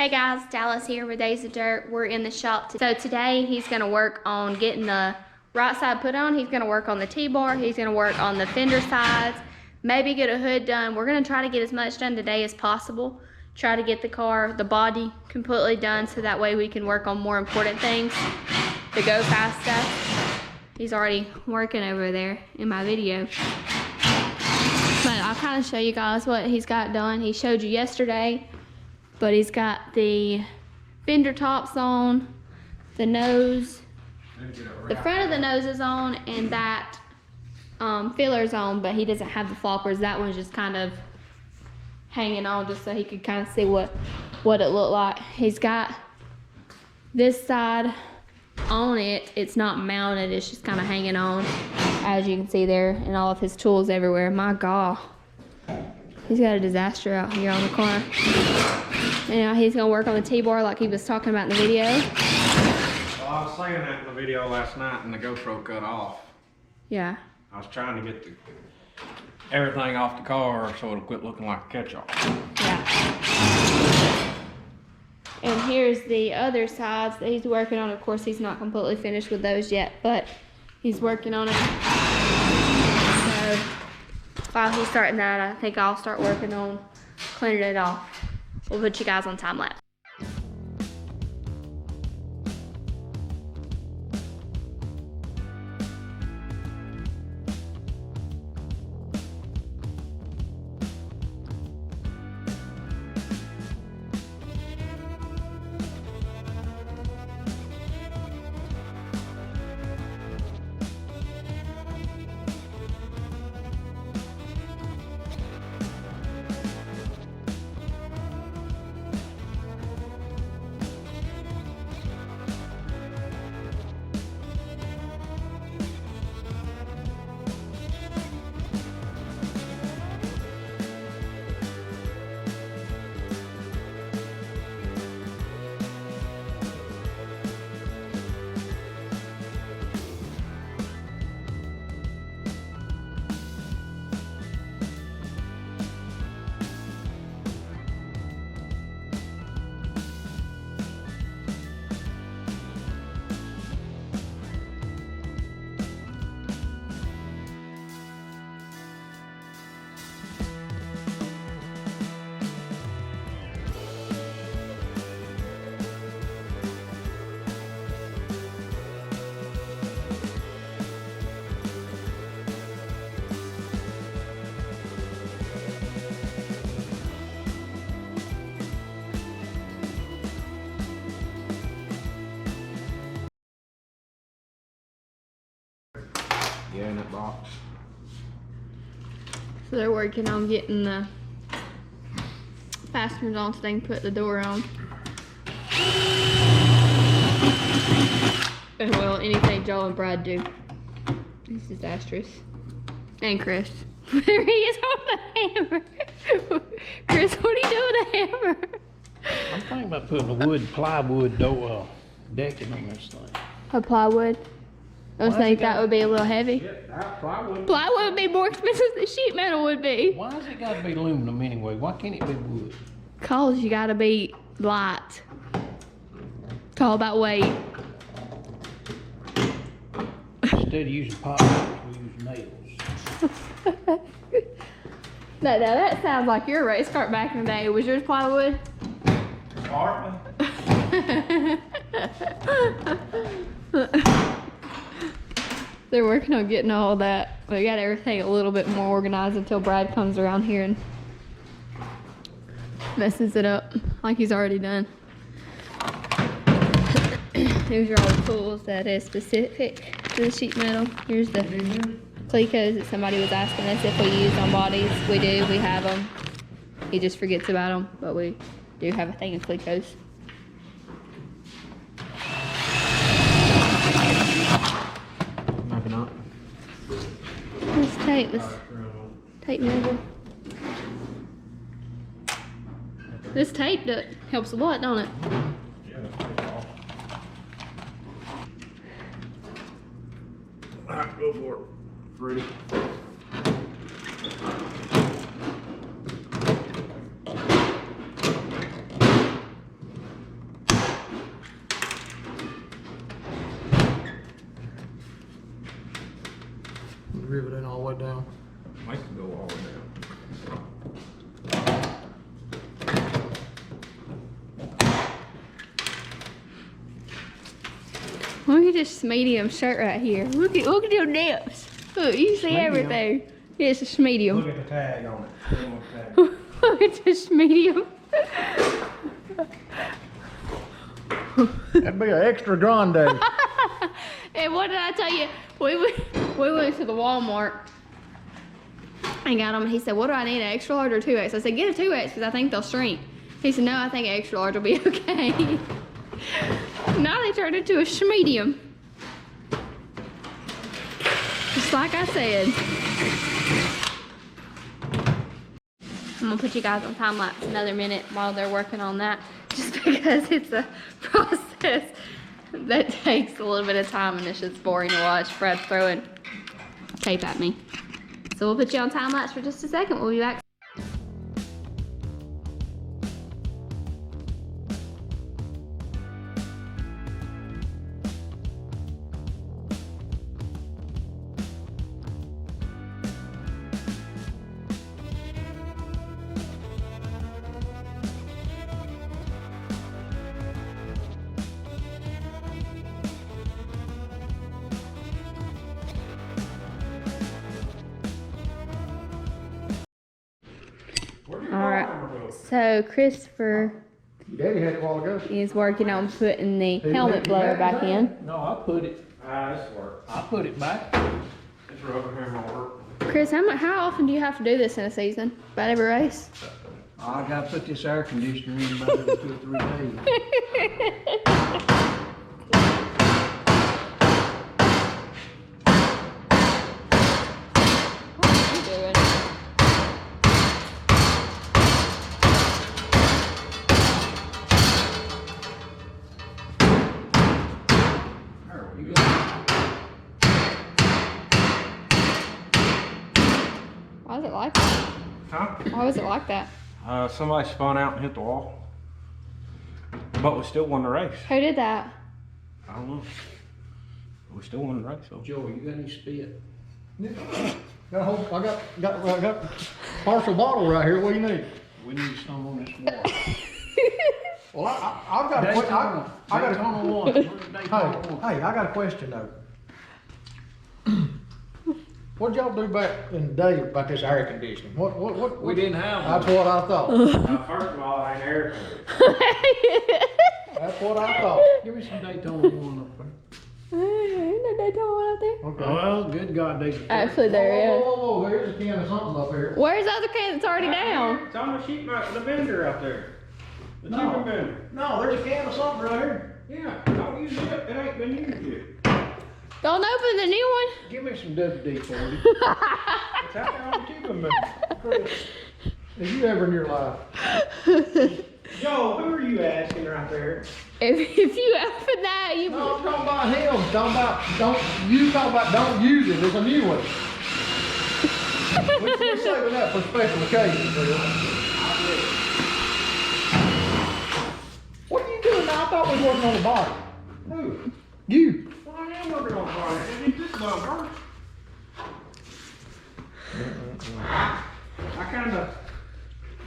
Hey guys, Dallas here with Days of Dirt. We're in the shop. So today he's gonna work on getting the right side put on. He's gonna work on the T-bar. He's gonna work on the fender sides, maybe get a hood done. We're gonna try to get as much done today as possible. Try to get the car, the body completely done so that way we can work on more important things, the go fast stuff. He's already working over there in my video. But I'll kind of show you guys what he's got done. He showed you yesterday. But he's got the fender tops on, the nose, the front of the nose is on, and that filler's on, but he doesn't have the floppers. That one's just kind of hanging on just so he could kind of see what it looked like. He's got this side on it. It's not mounted, it's just kind of hanging on, as you can see there, and all of his tools everywhere. My God. He's got a disaster out here on the car. And now he's gonna work on the T-bar like he was talking about in the video. Well, I was saying that in the video last night and the GoPro cut off. Yeah. I was trying to get everything off the car so it'll quit looking like a catch-all. Yeah. And here's the other sides that he's working on. Of course, he's not completely finished with those yet, but he's working on them. So while he's starting that, I think I'll start working on cleaning it off. We'll put you guys on time lapse. Yeah, in that box. So they're working on getting the fasteners on so they can put the door on. And well, anything Joel and Brad do is disastrous. And Chris. There he is on the hammer. Chris, what are you doing with the hammer? I'm thinking about putting a plywood door decking on this thing. A plywood? I was think that would be a little heavy. Yeah, plywood. Plywood would be more expensive than sheet metal would be. Why has it got to be aluminum anyway? Why can't it be wood? Cause you gotta be light. It's all about weight. Instead of using pots, we use nails. No, that sounds like your race car back in the day. Was yours plywood? Partly. They're working on getting all that. We got everything a little bit more organized until Brad comes around here and messes it up like he's already done. Here's all the tools that is specific to the sheet metal. Here's the Clecos that somebody was asking us if we use on bodies. We do, we have them. He just forgets about them, but we do have a thing of Clecos. Maybe not. This tape measure. This tape helps a lot, don't it? Yeah, that's all. Alright, go for it. Ready. rivet in all the way down. Make it go all the way down. Look at this medium shirt right here. Look at your nips. Look, you see Medium? everything. It's a medium. Look at the tag on it. Look at the tag. Look at this medium. That'd be an extra grande. And what did I tell you? We went to the Walmart and got them. He said, "What do I need? An extra large or 2X?" I said, "Get a 2X because I think they'll shrink." He said, "No, I think an extra large will be okay." Now they turned into a schmedium. Just like I said. I'm gonna put you guys on time lapse another minute while they're working on that, just because it's a process that takes a little bit of time and it's just boring to watch Fred throwing tape at me. So we'll put you on time lapse for just a second. We'll be back. Alright, so Christopher Daddy had it a while ago. is working on putting the helmet blower back in. No, I put it, This works. I put it back. This rubber hammer will work. Chris, how often do you have to do this in a season? About every race? I gotta put this air conditioner in about every 2 or 3 days. What are you doing? There we go. Why is it like that? Huh? Why was it like that? Somebody spun out and hit the wall. But we still won the race. Who did that? I don't know. We still won the race, so. Joey, you got any spit? Got a whole, I got partial bottle right here. What do you need? We need some on this water. Well, I've got a question. I got Daytona a one. Where's Daytona one? Hey, I got a question though. What'd y'all do back in the day about this air conditioning? What? We didn't have That's one. what I thought. First of all, I ain't air. That's what I thought. Give me some Daytona one up there. Ain't no Daytona one out there. Okay. Well, good God, they. Actually, there is. Whoa, there's a can of something up here. Where's the other can that's already down? It's on the sheet, the vendor out there. The No. chicken vendor. No, there's a can of something right here. Yeah, don't use it. It ain't been used yet. Don't open the new one. Give me some WD-40. It's out there on the chicken vendor. Chris, have you ever in your life? Joe, who are you asking right there? If you open that, you. No, I'm talking about him. Talking about don't use it. There's a new one. We're saving that for special occasions, Chris. What are you doing now? I thought we were working on the body. Who? You. Well, I am working on fire. It's this done first. I kind of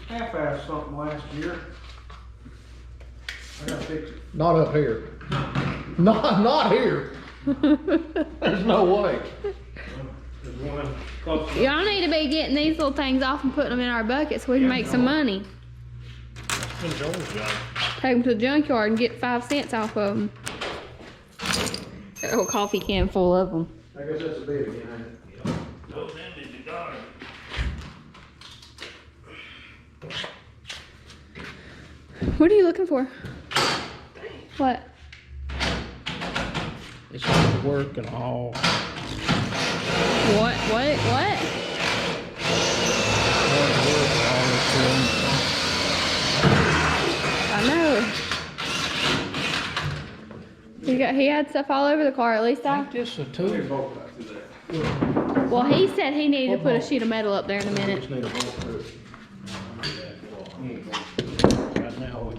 half-assed something last year. I gotta fix it. Not up here. Not here. There's no way. There's one close to Y'all need to be getting these little things off and putting them in our buckets so we can make some money. Take them to the junkyard and get 5 cents off of them. Got a whole coffee can full of them. I guess that's a bit again, ain't it? What are you looking for? What? It's not working all. What? I know. He had stuff all over the car, at least I. Ain't this a tool? Well, he said he needed to put a sheet of metal up there in a minute. Just need a bolt to it. Right now, we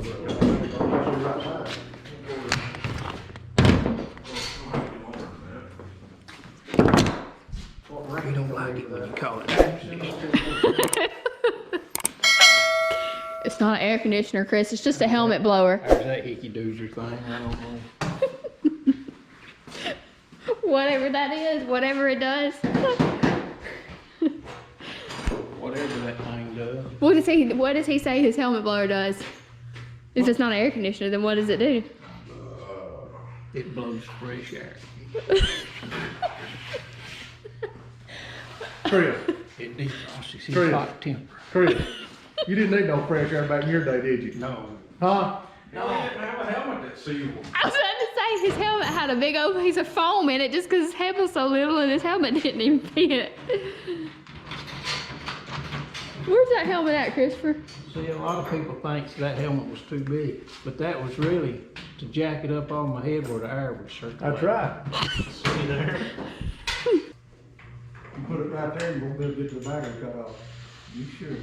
What rate on it when you call it air conditioner. It's not an air conditioner, Chris. It's just a helmet blower. There's that hickey doozer thing. I don't know. Whatever that is, whatever it does. Whatever that thing does. What does he say his helmet blower does? If it's not an air conditioner, then what does it do? It blows fresh air. Chris, It defrosts his Chris. hot temper. Chris, you didn't need no fresh air back in your day, did you? No. Huh? No, he didn't have a helmet that sealed. I was about to say his helmet had a big old piece of foam in it just because his head was so little and his helmet didn't even fit. Where's that helmet at, Christopher? See, a lot of people think that helmet was too big, but that was really to jack it up on my head where the air would circulate. That's right. See there? You put it right there, you won't be able to get the battery cut off. You sure?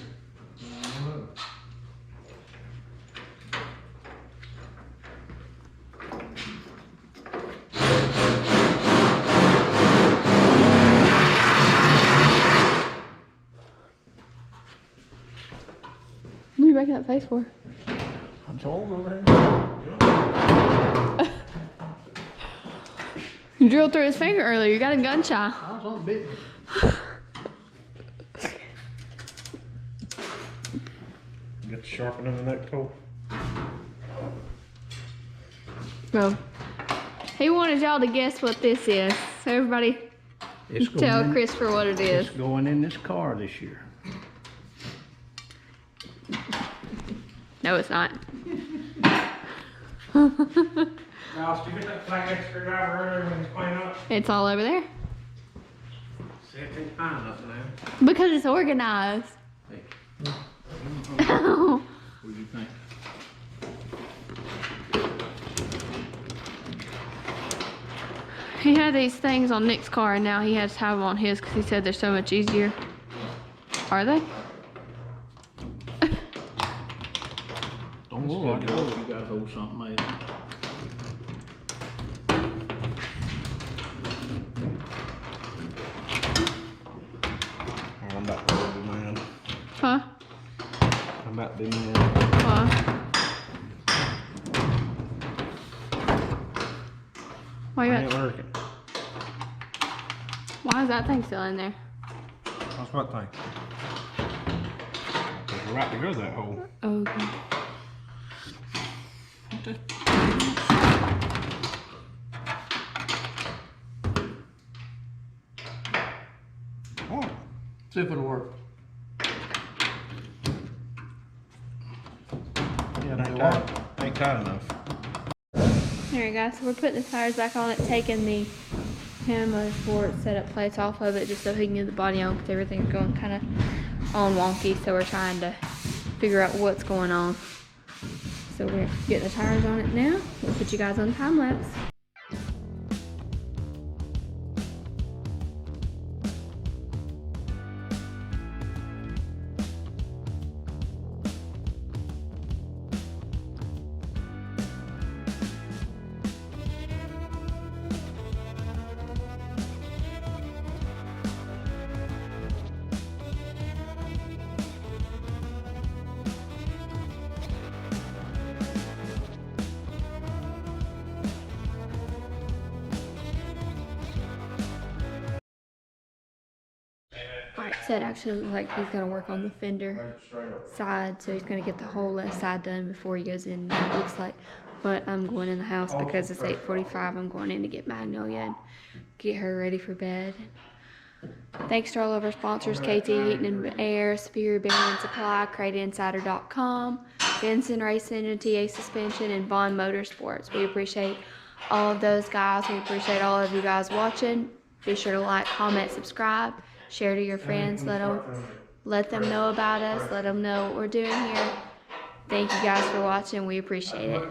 What are you making that face for? I'm told over there. You drilled through his finger earlier. You got him gun shy. I was on bit. Get the sharpening in that coat. Well, he wanted y'all to guess what this is. So everybody It's tell in, Christopher what it is. It's going in this car this year. No, it's not. Now, did you get that flat head screwdriver earlier when you clean up? It's all over there. See, I can't find nothing now. Because it's organized. Hey, what do you think? He had these things on Nick's car and now he has to have them on his because he said they're so much easier. Are they? Don't look like it. You gotta hold something maybe. I'm about to be mad. Huh? I'm about to be mad. Why you Ain't got, working. why is that thing still in there? What's what thing? There's a right to go that hole. Okay. Oh, See if it'll work. yeah, it ain't tight enough. There you go. So we're putting the tires back on it, taking the handle for setup plates off of it just so he can get the body on because everything's going kind of on wonky. So we're trying to figure out what's going on. So we're getting the tires on it now. We'll put you guys on time lapse. Alright, so it actually looks like he's gonna work on the fender side, so he's gonna get the whole left side done before he goes in, it looks like. But I'm going in the house because it's 8:45. I'm going in to get Magnolia and get her ready for bed. Thanks to all of our sponsors, KT Heating and Air, Superior Bearing and Supply, CrateInsider.com, Vinson Racing and TA Suspension, and Vaughn Motorsports. We appreciate all of those guys. We appreciate all of you guys watching. Be sure to like, comment, subscribe, share to your friends. Let them know about us. Let them know what we're doing here. Thank you guys for watching. We appreciate it.